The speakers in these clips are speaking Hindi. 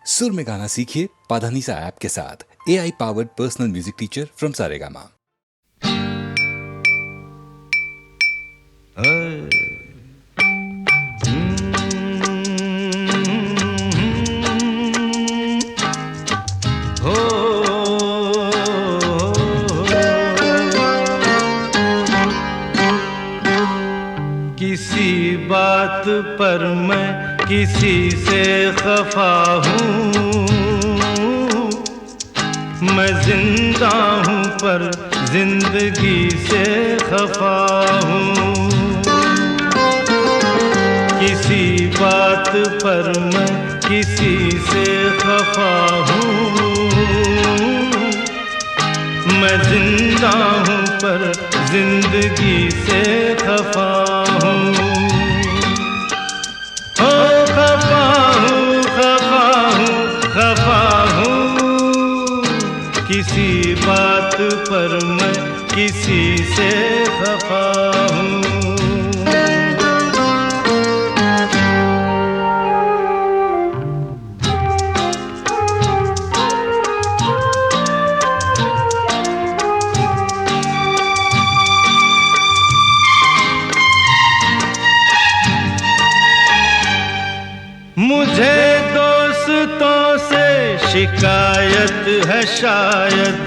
सुर में गाना सीखिए पाधानीसा ऐप के साथ। AI powered personal music teacher from Saregama. किसी बात पर मैं किसी से खफा हूँ, मैं जिंदा हूँ पर जिंदगी से खफा हूँ। किसी बात पर मैं किसी से खफा हूँ, मैं जिंदा हूँ पर जिंदगी से खफा हूँ। खफा हूँ, खफा हूँ, खफा हूँ। किसी बात पर मैं किसी से खफा हूँ। मुझे दोस्तों से शिकायत है शायद,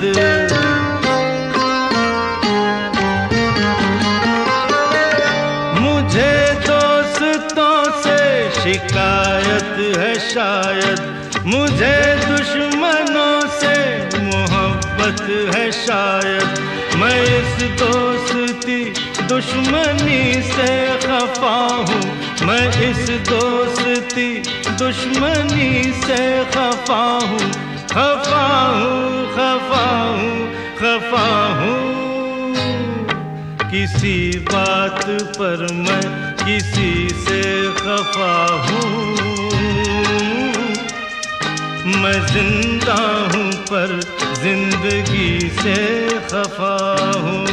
मुझे दोस्तों से शिकायत है शायद, मुझे दुश्मनों से मोहब्बत है शायद। मैं इस दोस्ती दुश्मनी से खफा हूँ, मैं इस दोस्ती दुश्मनी से खफा हूँ। खफा हूँ, खफा हूँ, खफा हूँ। किसी बात पर मैं किसी से खफा हूँ, मैं जिंदा हूँ पर जिंदगी से खफा हूँ।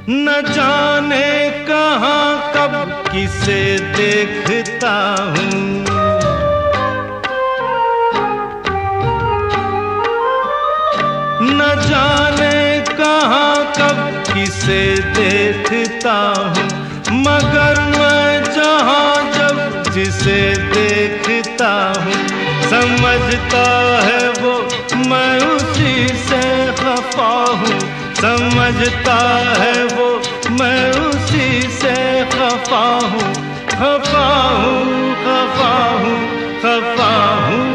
न जाने कहाँ कब किसे देखता हूँ, न जाने कहाँ कब किसे देखता हूँ, मगर मैं जहाँ जब जिसे देखता हूँ, समझता है वो मैं उसी से खफा हूँ। समझता है वो मैं उसी से खफा हूँ। खफा हूँ, खफा हूँ, खफा हूँ।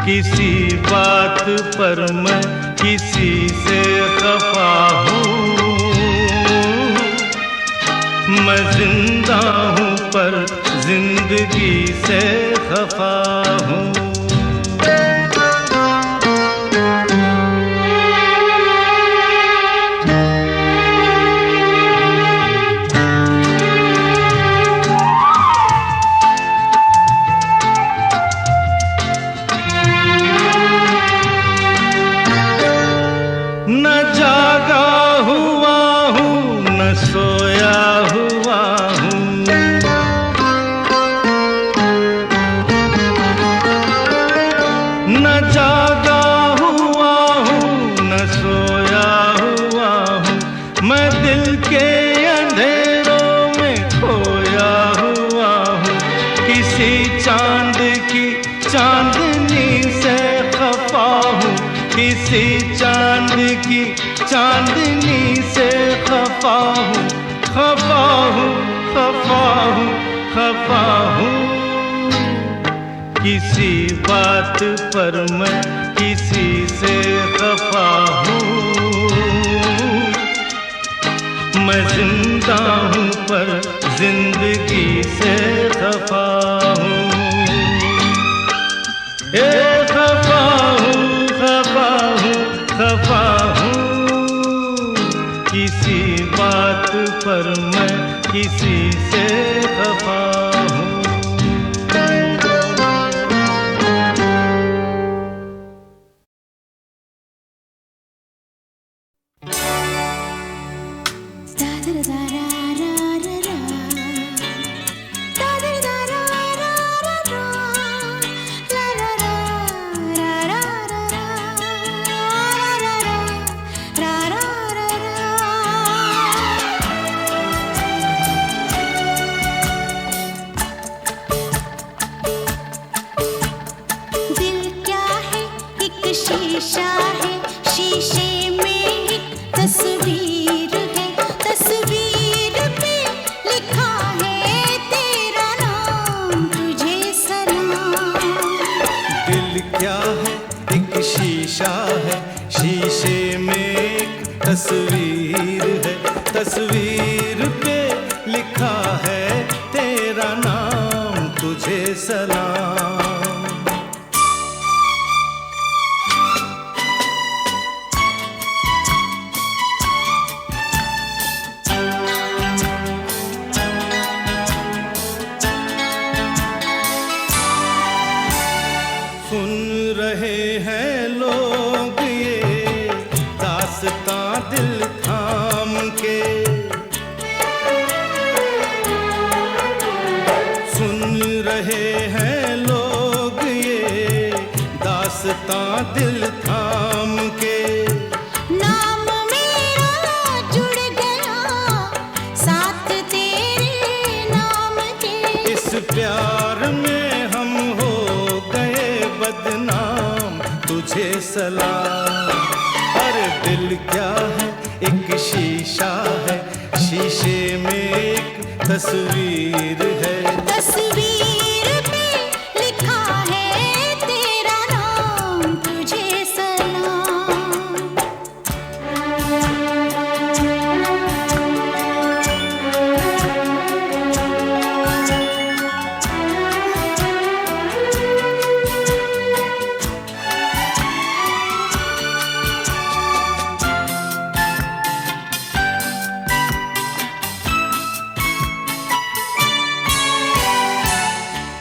किसी बात पर मैं किसी से खफा हूँ, मैं जिंदा हूँ पर जिंदगी से खफा हूँ। न जागा हुआ हूँ, न सोया हुआ हूँ, न जागा हुआ हूँ, न सोया हुआ हूँ। मैं दिल के अंधेरों में खोया हुआ हूँ, किसी चांद की चांदनी से खफा हूँ, किसी चांद की चांदनी से खफा हूँ। खफा हूँ, खफा हूँ, खफा हूँ। किसी बात पर मैं किसी से खफा हूँ, मैं जिंदा हूँ पर जिंदगी से खफा हूँ। खफा हूँ, खफा हूँ, खफा हूँ। किसी बात पर मैं किसी से खफा तस्वीर है, तस्वीर पे लिखा है तेरा नाम, तुझे सलाम। सुन रहे हैं लोग ये दास्तां दिल थाम के, सुन रहे हैं लोग ये दास्तां दिल थाम के। नाम मेरा जुड़ गया साथ तेरे नाम के, इस प्यार में हम हो गए बदनाम, तुझे सलाम। अरे दिल क्या है, एक शीशा है, शीशे में एक तस्वीर है, तस्वीर पे लिखा है तेरा नाम, तुझे सलाम।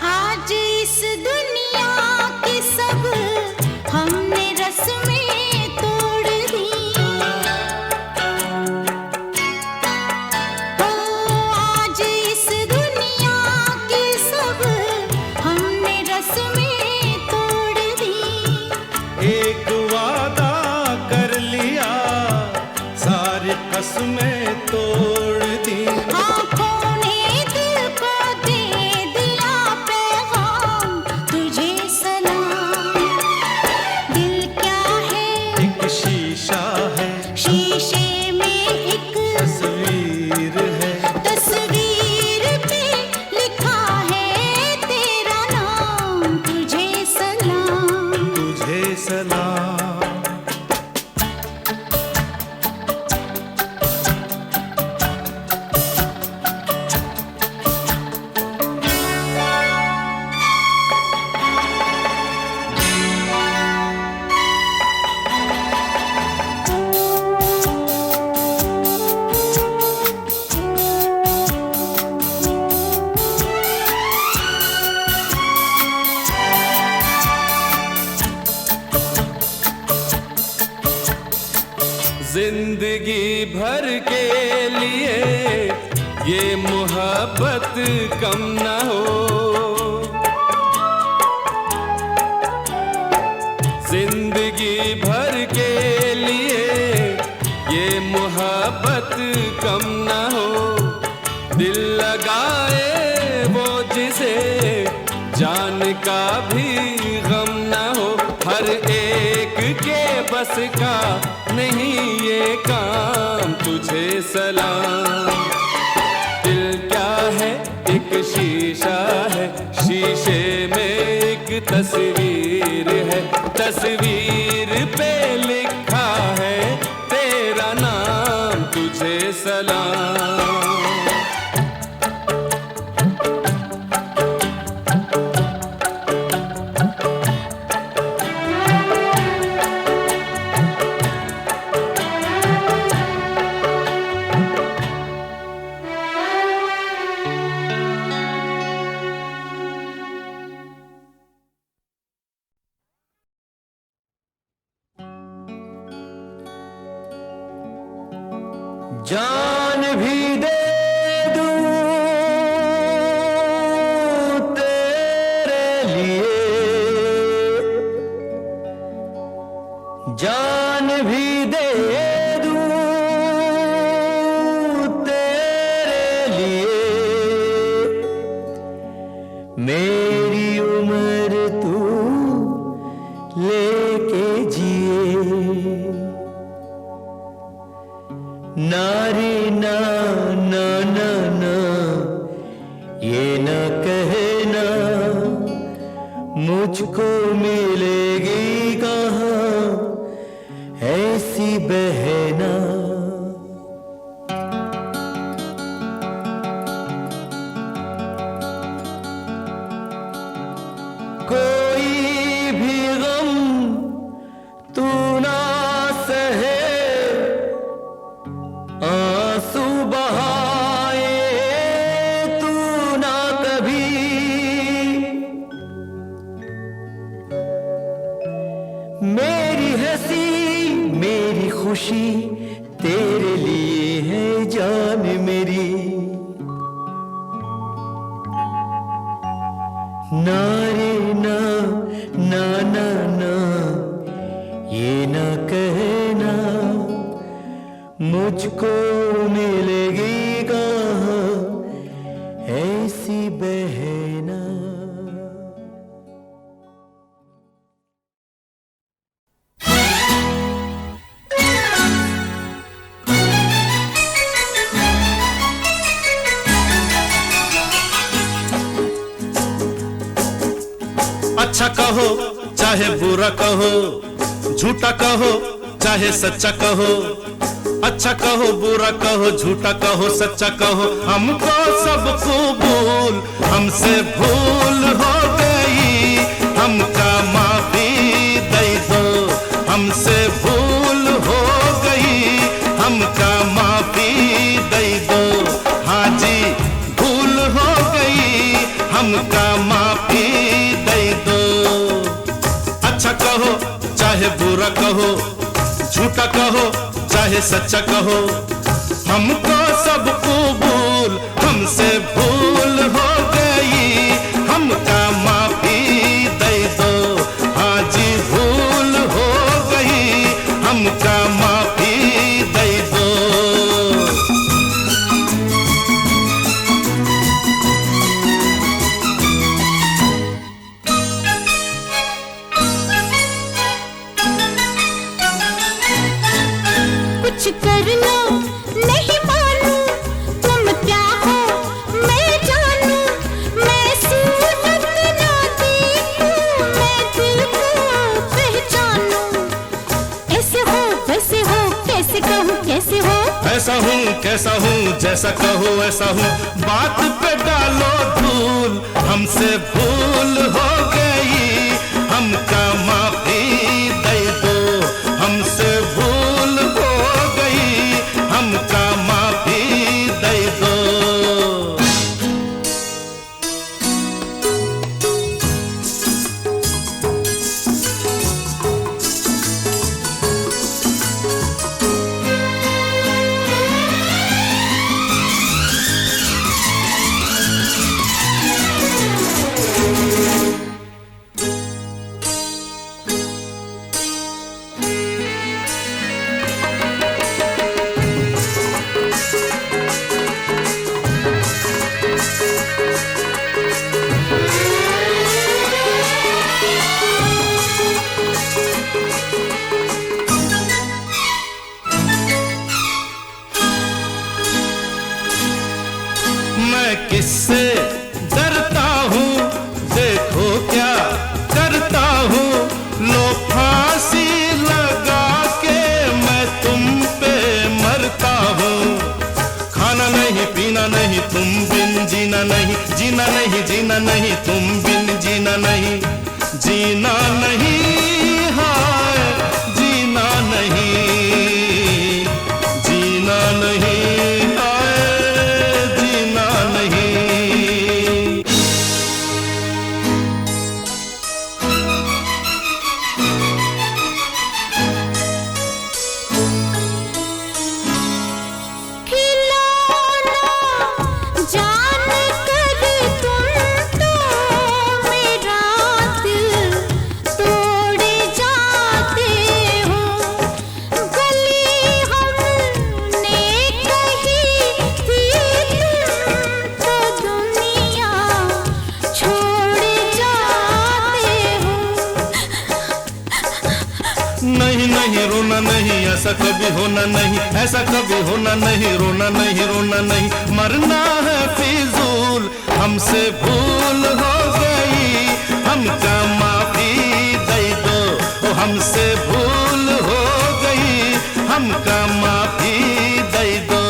आज इस दुनिया की सब हमने रस्में तोड़ दी, ओ आज इस दुनिया की सब हमने रस्में तोड़ दी। एक वादा कर लिया, सारी कसमें तोड़ दी। आँखों ने दिल को दे दिया पैगाम, तुझे सलाम। दिल क्या है, एक शीशा है, शीशे में एक तस्वीर है, तस्वीर पे लिखा है तेरा नाम, तुझे सलाम। तुझे सलाम। जिंदगी भर के लिए ये मोहब्बत कम न हो, जिंदगी भर के लिए ये मोहब्बत कम न हो। दिल लगाए वो जिसे जान का भी गम न हो, हर एक के बस का नहीं ये काम, तुझे सलाम। दिल क्या है, एक शीशा है, शीशे में एक तस्वीर है, तस्वीर पे लिखा है तेरा नाम, तुझे सलाम। जान भी दे दूं तेरे लिए, जान भी दे दूं तेरे लिए, मेरी उम्र तू लेके जिए। नारी ना ना ना ना ये न कहना मुझको मिलेगी कहाँ ऐसी बहना। खुशी तेरे लिए है जान मेरी। ना रे ना ना ना ना ये ना कहना मुझको मिलेगी कहाँ ऐसी बहना। अच्छा कहो चाहे बुरा कहो, झूठा कहो चाहे सच्चा कहो, अच्छा कहो बुरा कहो झूठा कहो सच्चा कहो, हमको सब कबूल, हमसे भूल हो गई, हमका माफी दे दो, हमसे भूल हो गई, हमका माफी दे दो, हाँ जी भूल हो गई, हमका माफी दे दो। अच्छा कहो चाहे बुरा कहो, झूठा कहो चाहे सच्चा कहो, हमको सब कबूल, हमसे भूल हो गई, हमका माफी दे दो, हाँ जी भूल हो गई, हमका माफी दे दो। कुछ कर लो नहीं मानू, तुम क्या हो मैं जानू, मैं सूरत ना देखूं, मैं दिल को पहचानू, ऐसे हो वैसे हो कैसे कहूँ कैसे हो, ऐसा हूँ कैसा हूँ जैसा कहो ऐसा हूँ, बात पे डालो धूल, हमसे भूल हो गई, हमका माफी दे दो, हमसे भूल हो गई, हमका माफी दे दो। मैं किससे डरता हूँ देखो क्या करता हूँ, लो फांसी लगा के मैं तुम पे मरता हूँ, खाना नहीं पीना नहीं तुम बिन जीना नहीं, जीना नहीं जीना नहीं तुम बिन जीना नहीं, जीना नहीं हाय जीना नहीं, जीना नहीं हाय जीना नहीं। खिलौना जान कर तुम तो मेरा दिल तोड़े जाते हो, गली हमने कही थी तुम तो दुनिया छोड़ जाते हो। नहीं नहीं रोना नहीं, ऐसा कभी होना नहीं, ऐसा कभी होना नहीं, रोना नहीं रोना नहीं, मरना है फिजूल, हमसे भूल हो गई, हमका माफी दे दो, ओ हमसे भूल हो गई, हमका माफी दे दो।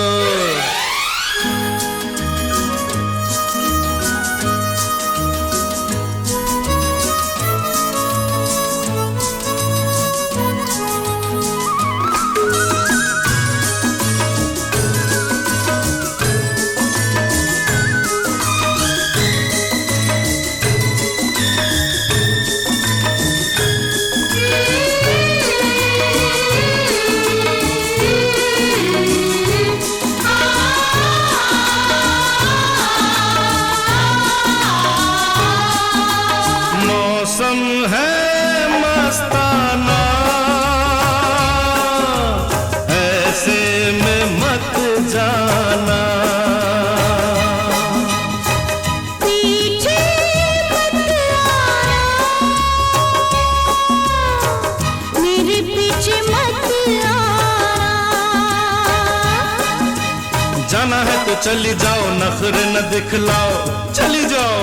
तो चली जाओ, नखरे न दिखलाओ, चली जाओ।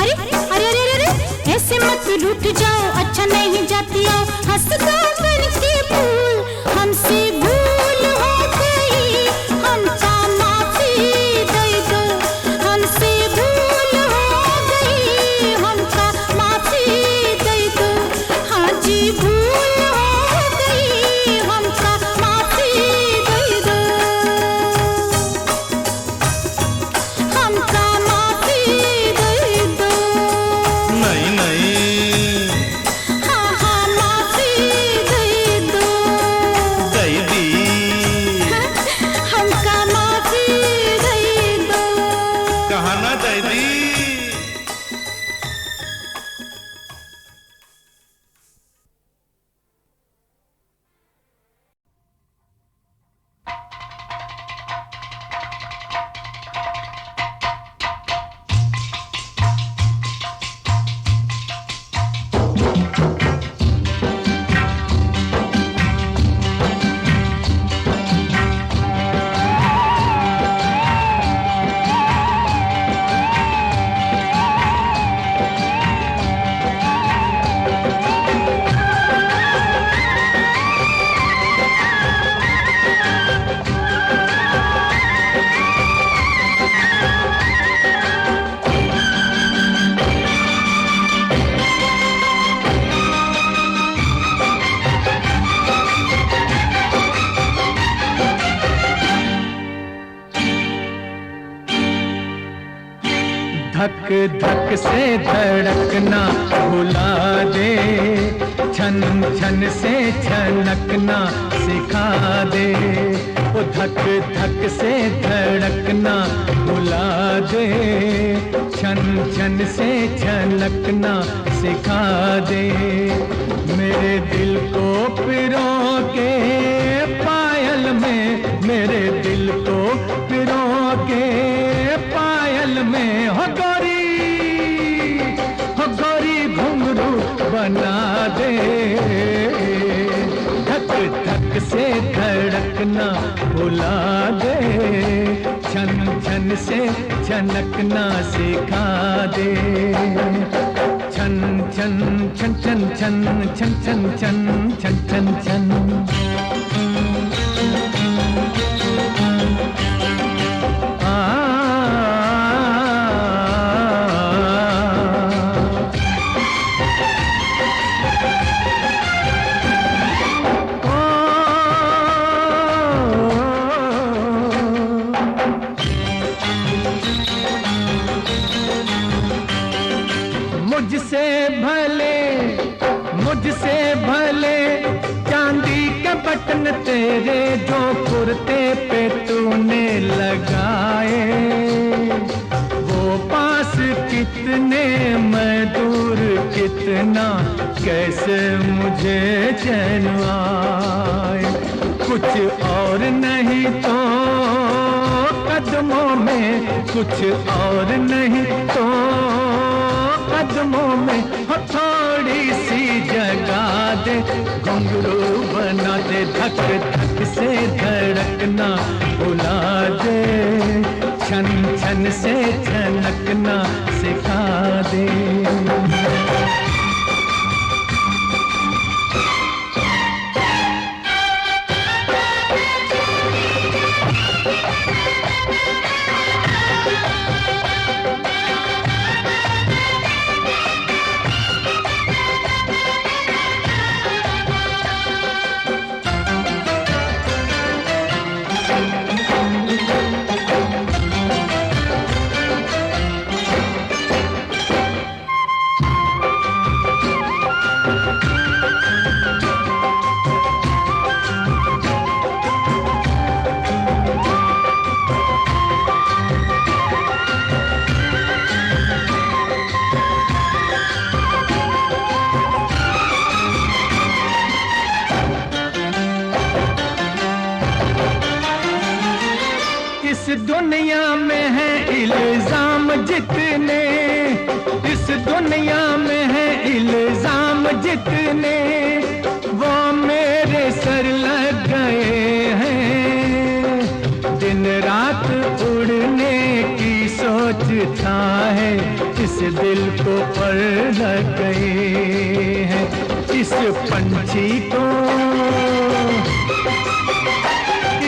अरे अरे अरे अरे ऐसे मत रूठ जाओ, अच्छा नहीं जाती आओ, हंस दो करके भूल हमसे भूल हो गई, हमका माफी दे दो, हमसे भूल हो गई, हमका माफी दे दो, हाँ जी भूल हो गई, हमका माफी दे दो, हमका माफी दे दो। नहीं नहीं हाँ हाँ माफी दे दो, दे दी। हमका माफी दे दो। कहा ना दे दी। धक धक से धड़कना भुला दे, छन छन से छनकना सिखा दे, वो धक धक से धड़कना भुला दे, छन छन से छनकना सिखा दे, मेरे दिल को पिरो के पायल में, मेरे दिल को पिरो के पायल में, हो गोरी घुंघरू बना दे, धक धक से धड़कना भुला दे, छन छन से छनकना सिखा दे, छन छन छन छन छन छन छन छन छन छन छन। मुझसे भले चांदी के बटन तेरे जो कुर्ते पे तूने लगाए, वो पास कितने मैं दूर कितना, कैसे मुझे चैन आए, कुछ और नहीं तो कदमों में, कुछ और नहीं तो कदमों में, हो थोड़ी सी जगा दे, घुंघरू बना दे, धक धक से धड़कना भुला दे, छन छन से छनकना सिखा दे। दुनिया में है इल्जाम जितने, इस दुनिया में है इल्जाम जितने, वो मेरे सर लग गए हैं, दिन रात उड़ने इस दिल को पर लग गए हैं। इस पंछी को,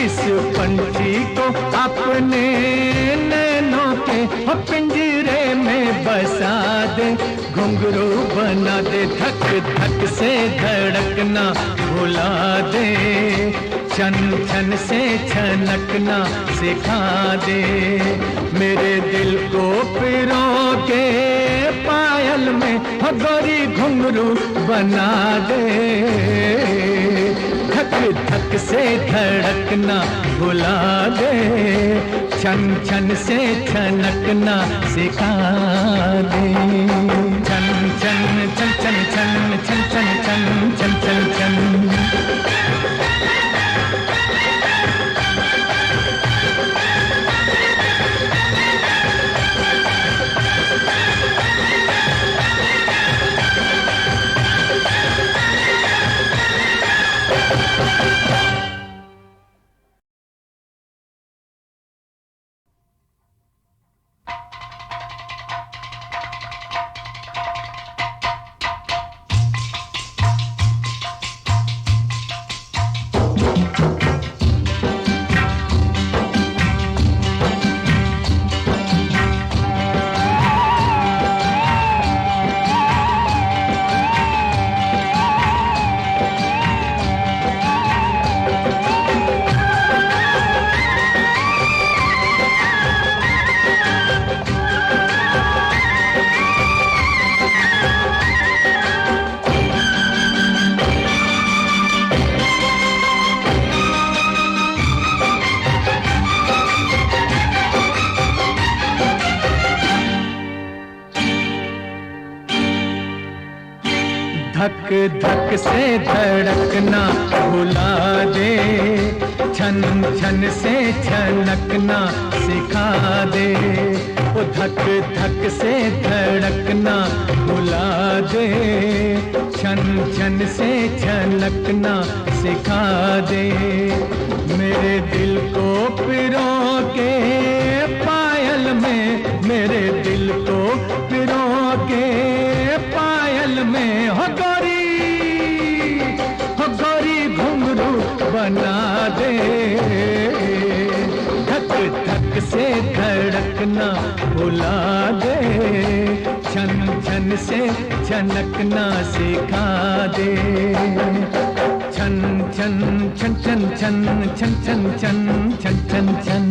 इस पंछी को अपने नैनों के पिंजरे में बसा दे, घुंघरू बना दे, धक धक से धड़कना भुला दे, छन छन से छनकना सिखा दे, मेरे दिल को पिरो के पायल में गोरी घुंघरू बना दे, धक धक से धड़कना भुला दे, छन छन से छनकना सिखा दे, छन छन छन छन छन छन छन छन छन छन छन। धक धक से धड़कना भुला दे, छन छन से छनकना सिखा दे, ओ धक धक से धड़कना भुला दे, छन छन से छनकना सिखा दे, मेरे दिल को पिरो के पायल में, मेरे दिल को पिरो के पायल में हो गोरी घुंघरू बना दे, धक धक से धड़कना भुला दे, छन छन से छनकना सिखा दे, छन छन छन छन छन छन छन छन छन छन छन।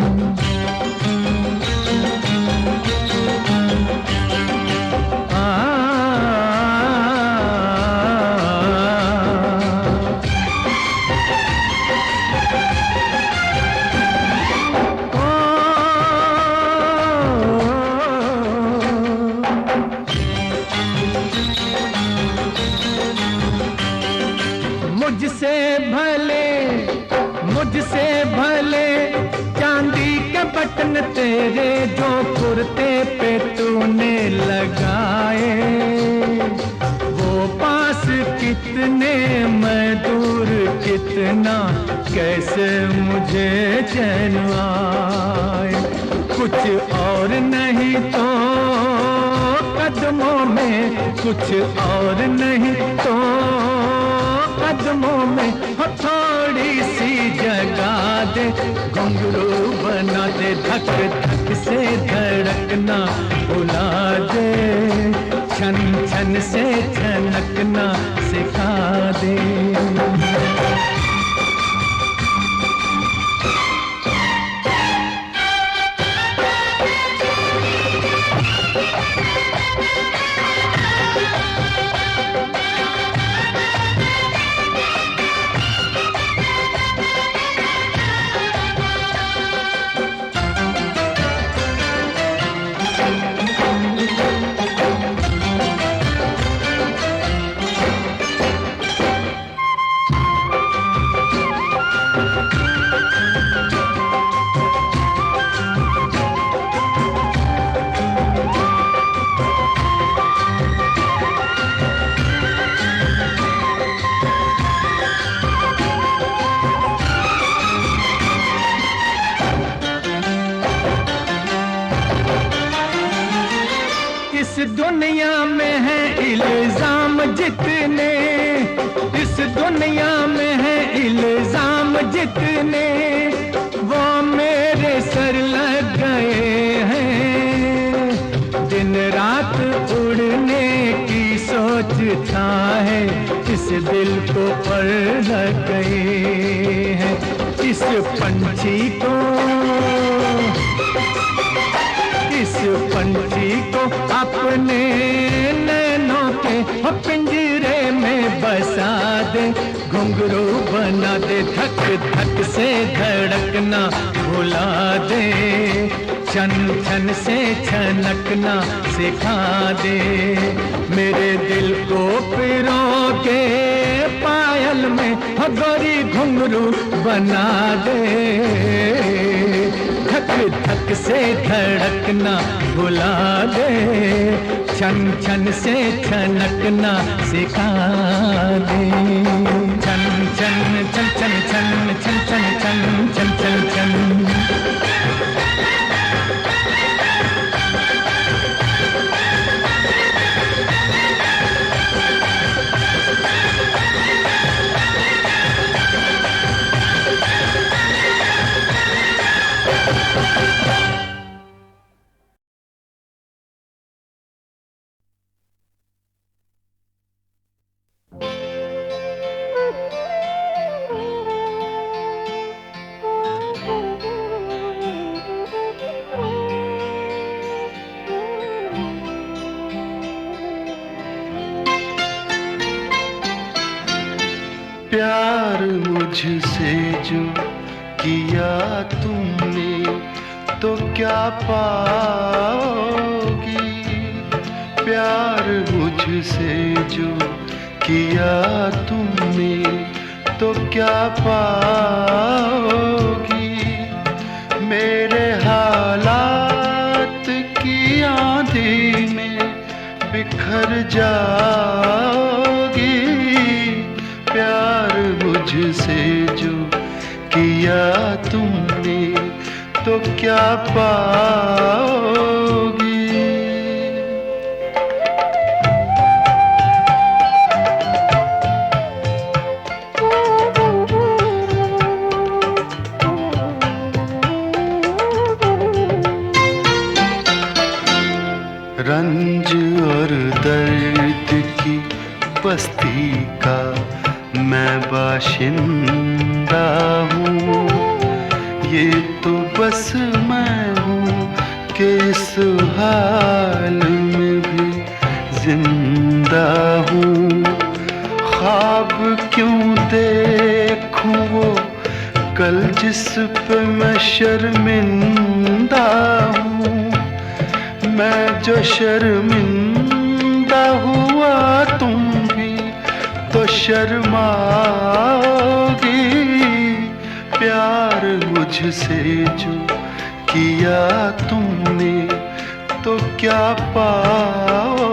मुझसे भले चांदी के बटन तेरे जो कुर्ते पे तूने लगाए, वो पास कितने मैं दूर कितना कैसे मुझे चैन आए, कुछ और नहीं तो कदमों में, कुछ और नहीं तो कदमों में हो थोड़ी सी जगा दे, घुंघरू बना दे, धक धक से धड़कना भुला दे, छन छन से छनकना सिखा दे। इस दुनिया में है इल्जाम जितने, इस दुनिया में है इल्जाम जितने, वो मेरे सर लग गए हैं। दिन रात उड़ने की सोचता है, इस दिल को पर लग गए हैं। इस पंछी को, इस पंछी को अपने नैनों के पिंजरे में बसा दे, घुंघरू बना दे, धक धक से धड़कना भुला दे, छन छन से छनकना सिखा दे। मेरे दिल को पिरो के पायल में गोरी घुंघरू बना दे, धक धक से धड़कना भुला दे, छन छन से छनकना सिखा दे। छन छन छन छन छन छन छन छन छन छन छन। प्यार मुझसे जो किया तुमने तो क्या पाओगी, प्यार मुझसे जो किया तुमने तो क्या पाओगी। मेरे हालात की आंधी में बिखर जाओगी, प्यार मुझसे जो किया तुमने तो क्या पाओगी। रंज और दर्द की बस्ती का मैं बाशिंदा हूँ, ये तो बस मैं हूँ कि इस हाल में भी जिंदा हूँ। ख्वाब क्यों देखूँ वो कल जिस पे मैं शर्मिंदा हूँ, मैं जो शर्मिंदा हुआ तुम भी तो शर्माओगी। प्यार मुझसे जो किया तुमने तो क्या पाओगी।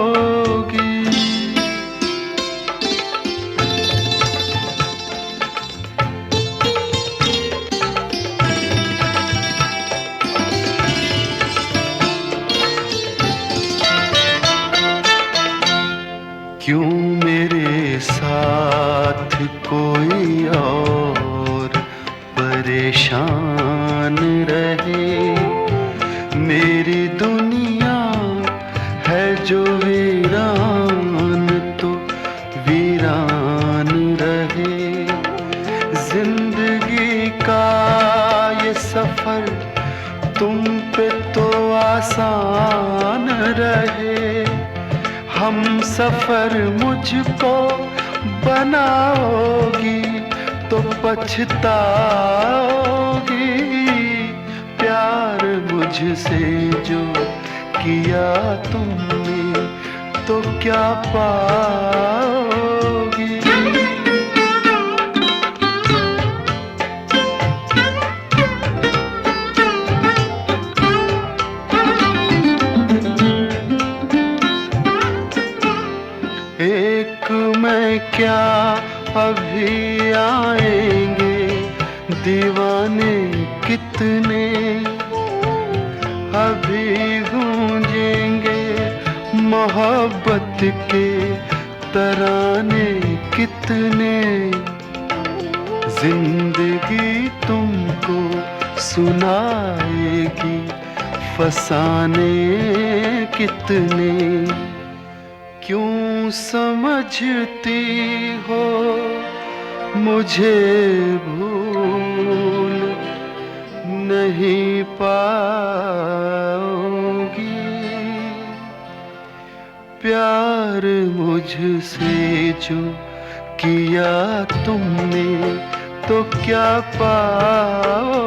क्यों मेरे साथ कोई और परेशान रहे, मेरी दुनिया है जो वीरान तो वीरान रहे। जिंदगी का ये सफर तुम पे तो आसान रहे, हम सफर मुझको बनाओगी तो पछताओगी। प्यार मुझसे जो किया तुमने तो क्या पाओगी। एक मैं क्या अभी आएंगे दीवाने कितने, अभी गूंजेंगे मोहब्बत के तराने कितने, जिंदगी तुमको सुनाएगी फसाने कितने। क्यों समझती हो मुझे भूल नहीं पाओगी, प्यार मुझसे जो किया तुमने तो क्या पाओगी।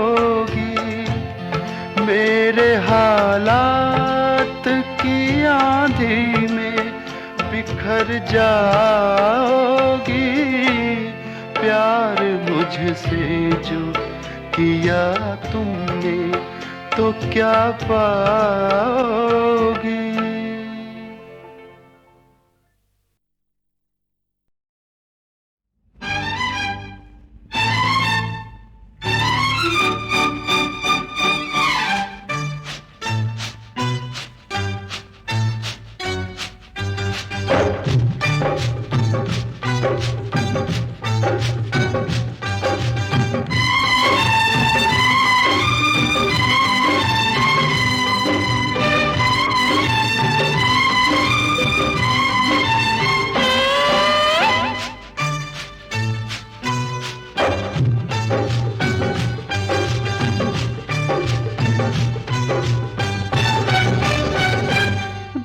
मेरे हालात की आंधी में बिखर जाओगी, प्यार मुझसे जो किया तुमने तो क्या पाओगी।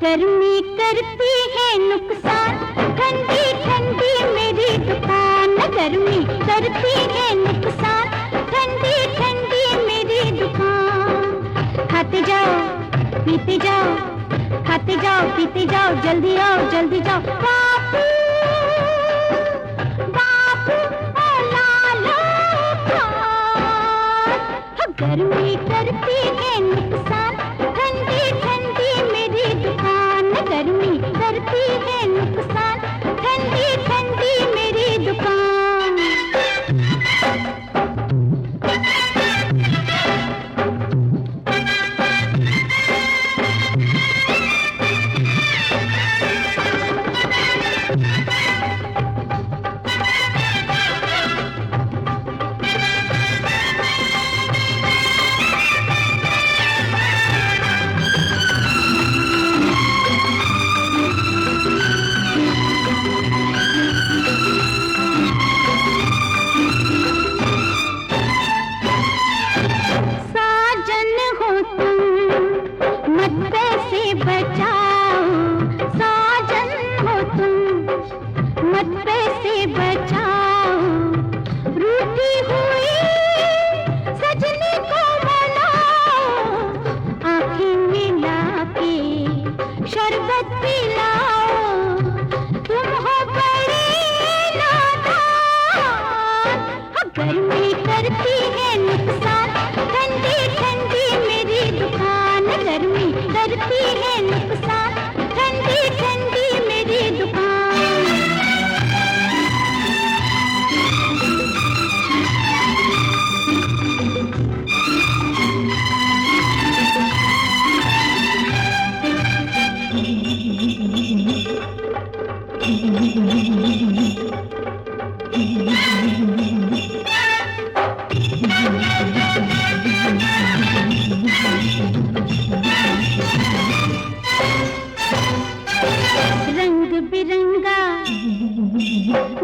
गर्मी करती है नुकसान, ठंडी ठंडी मेरी दुकान। गर्मी करती है नुकसान, ठंडी ठंडी मेरी दुकान। खाते जाओ पीते जाओ, खाते जाओ पीते जाओ, जल्दी आओ जल्दी जाओ। बापू बापू ओ लालो खान। गर्मी करती है नुकसान, ठंडी ठंडी मेरी दुकान। गर्मी करती है नुकसान, ठंडी ठंडी मेरी दुकान। शरबत पिलाओ, तुम हो बड़े नादान। गर्मी करती है नुकसान, ठंडी ठंडी मेरी दुकान। गर्मी करती है नुकसान, ठंडी ठंडी मेरी दुकान। रंग बिरंगा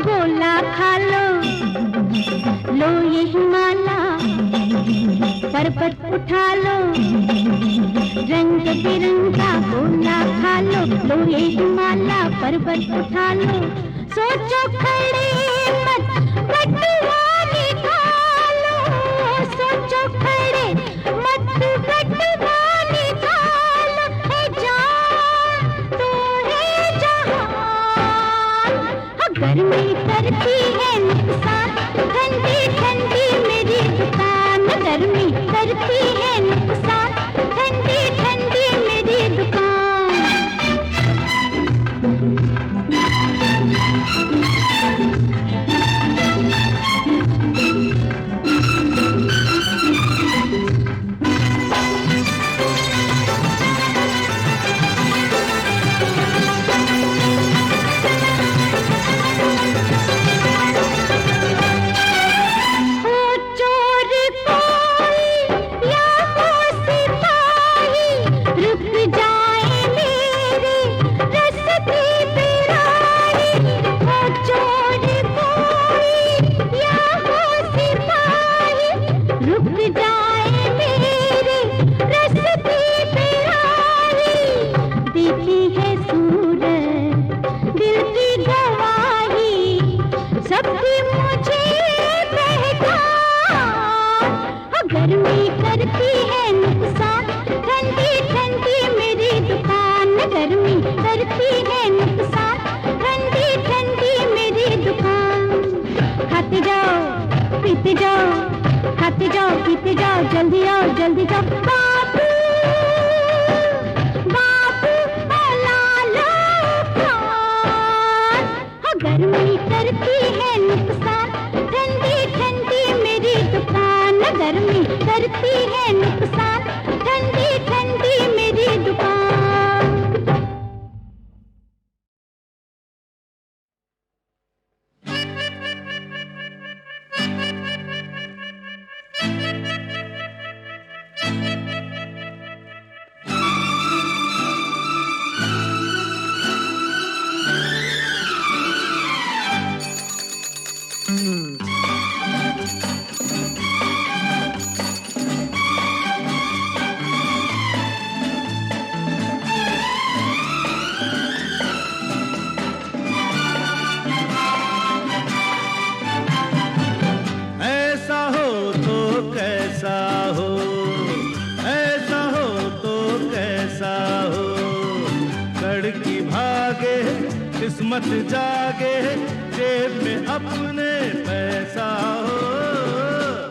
गोला खा लो, लो ये हिमाला पर्वत उठा लो। रंग बिरंगा गोला खा लो, लो ये हिमाला पर्वत उठा लो। सोचो खड़े मत बटुआ निकालो, सोचो खड़े मत बटुआ निकालो। है जान तो है जहान। गर्मी करती है नुकसान, ठंडी ठंडी मेरी दुकान। गर्मी करती है नुकसान, ठंडी ठंडी मेरी दुकान। करती है नुकसान, ठंडी ठंडी मेरी दुकान। खाते जाओ पीते जाओ, खाते जाओ पीते जाओ, जल्दी आओ जल्दी जाओ। बाबू बाबू लालो खान, हाँ गर्मी करती है नुकसान, ठंडी ठंडी मेरी दुकान। गर्मी करती है नुकसान, ठंडी ठंडी मेरी दुकान। ऐसा हो तो कैसा हो, ऐसा हो तो कैसा हो, लड़की भागे किस्मत जागे, जेब में अपने पैसा हो।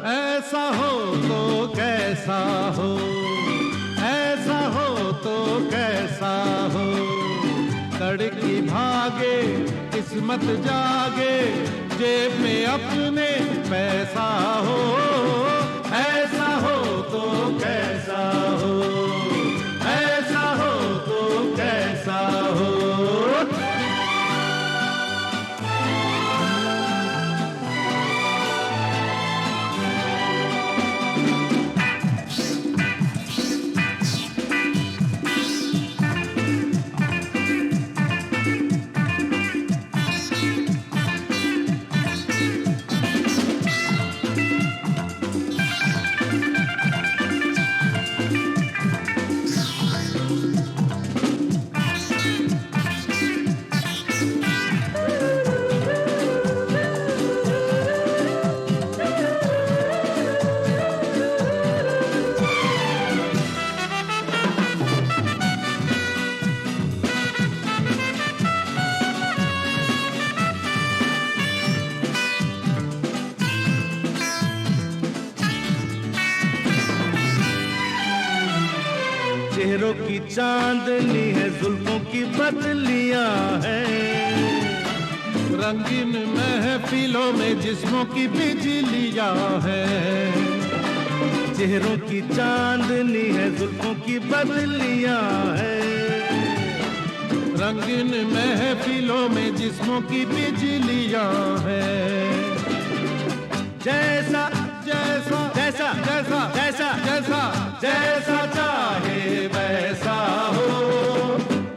ऐसा हो तो कैसा हो, ऐसा हो तो कैसा हो, लड़की भागे किस्मत जागे, जेब में अपने पैसा हो। ऐसा हो तो कैसा हो, ऐसा हो तो कैसा हो। चेहरों की चांदनी है, जुल्फों की बदलियां हैं, रंगीन महफिलों में जिस्मों की बिजलियां हैं। चेहरों की चांदनी है, जुल्फों की बदलियां हैं, रंगीन महफिलों में जिस्मों की बिजलियां हैं। जैसा जैसा जैसा जैसा जैसा जैसा जैसा चाहे वैसा हो,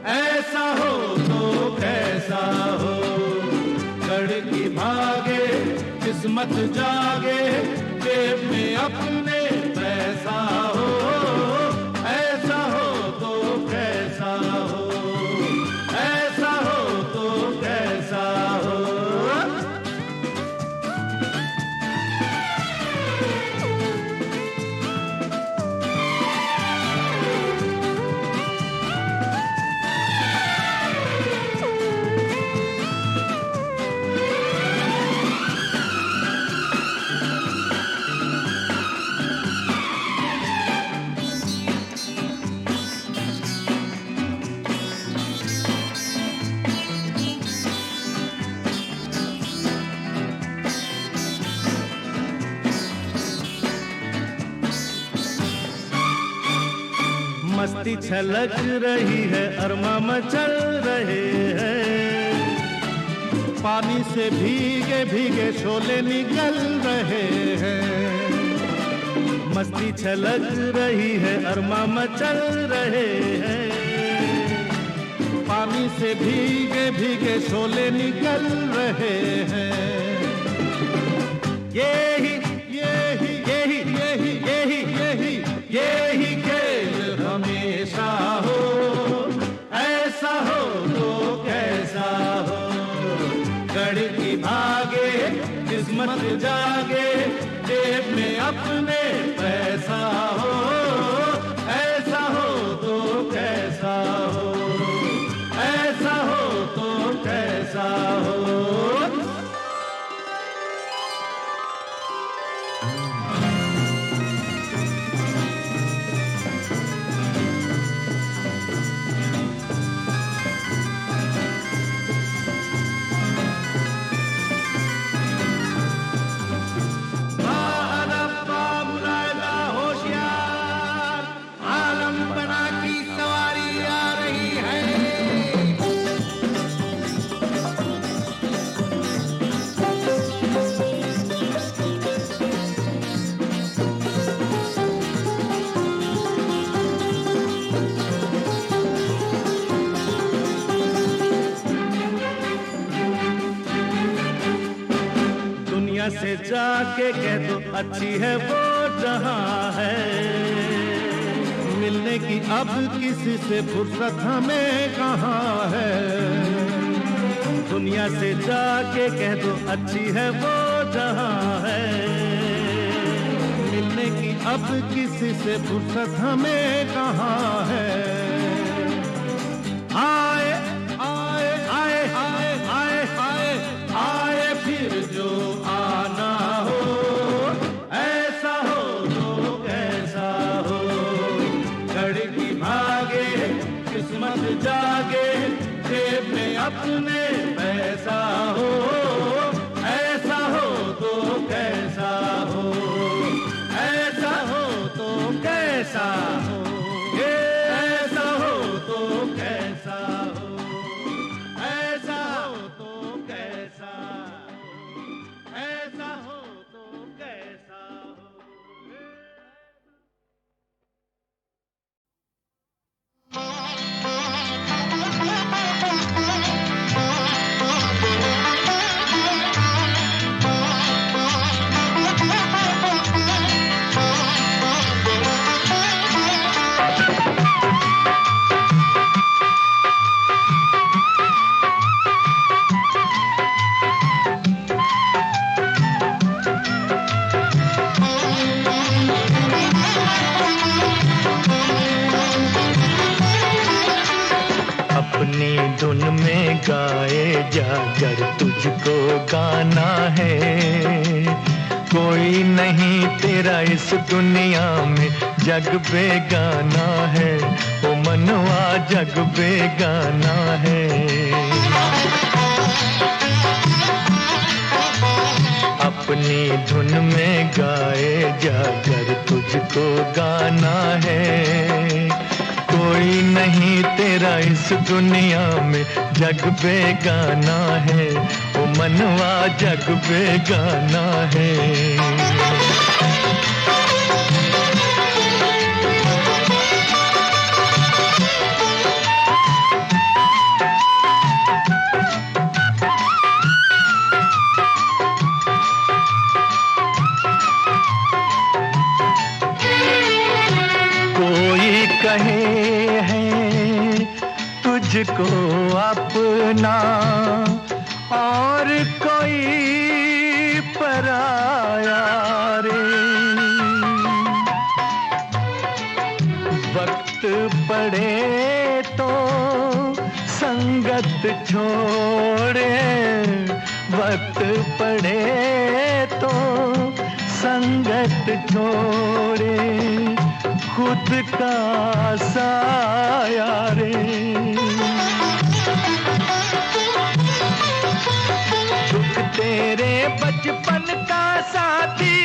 ऐसा हो तो कैसा हो, लड़की भागे किस्मत जागे, जेब में अपने पैसा हो। ऐसा हो तो कैसा हो, ऐसा हो तो कैसा हो। मस्ती छलक रही है, अरमा मचल रहे हैं, पानी से भीगे भीगे शोले निकल रहे हैं। मस्ती छलक रही है, अरमा मचल रहे हैं, पानी से भीगे भीगे शोले निकल रहे हैं। यही यही यही यही यही यही यही खेल हमेशा हो, ऐसा हो तो कैसा हो, लड़की भागे किस्मत जागे, जेब में अपने पैसा हो। ऐसा हो तो कैसा हो, ऐसा दुनिया से जाके कह दो अच्छी है वो जहां है, मिलने की अब किसी से फुर्सत हमें कहाँ है। दुनिया से जाके कह दो अच्छी है वो जहां है, मिलने की अब किसी से फुर्सत हमें कहाँ है। आए आए आए आए आए आए आए फिर जो आना हो, ऐसा हो तो कैसा हो, लड़की भागे किस्मत जागे, जेब में अपने पैसा हो, ऐसा हो तो कैसा हो, ऐसा हो तो कैसा हो, ऐसा हो तो कैसा हो, ऐसा हो तो कैसा हो, ऐसा हो तो कैसा हो। अपनी धुन में गाए जा कर तुझको गाना है, कोई नहीं तेरा इस दुनिया में जग बेगाना है, ओ मनवा जग बेगाना है। अपनी धुन में गाए जा कर तुझको गाना है, कोई नहीं तेरा इस दुनिया में जग बेगाना है, ओ मनवा जग बेगाना है। कोई कहे है तुझको अपना और कोई पराया रे, वक्त पड़े तो संगत छोड़े, वक्त पड़े तो संगत छोड़े, खुद का साया रे। दुख तेरे बचपन का साथी,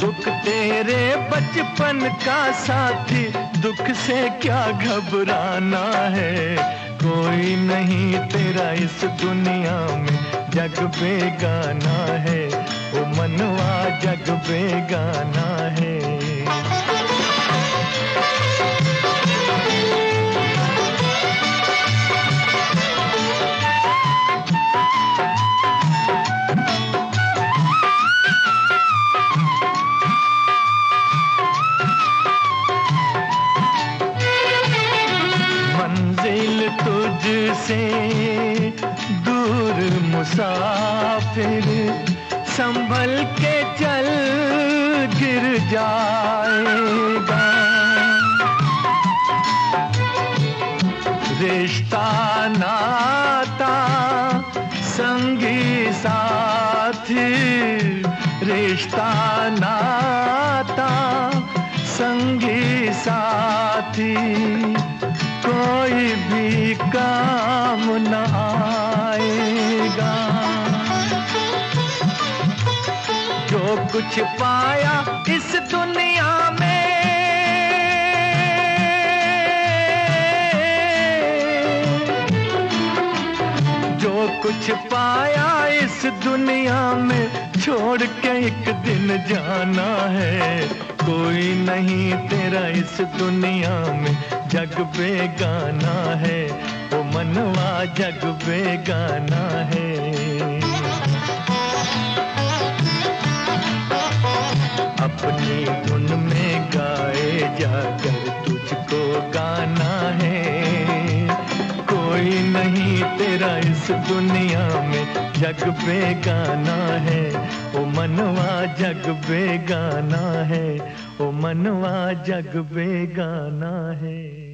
दुख तेरे बचपन का साथी, दुख से क्या घबराना है, कोई नहीं तेरा इस दुनिया में जग बेगाना है, ओ मनवा जग बेगाना है। मंजिल तुझसे दूर मुसाफिर, संभल के चल गिर जाएगा, रिश्ता नाता संगी साथी, रिश्ता नाता संगी साथी, कोई भी काम न आएगा। जो कुछ पाया इस दुनिया में, जो कुछ पाया इस दुनिया में, छोड़ के एक दिन जाना है, कोई नहीं तेरा इस दुनिया में जग बेगाना है, ओ मनवा जग बेगाना है। अपनी धुन में गाए जाकर तुझको गाना है, कोई नहीं तेरा इस दुनिया में जग बेगाना है, ओ मनवा जग बेगाना है, ओ मनवा जग बेगाना है।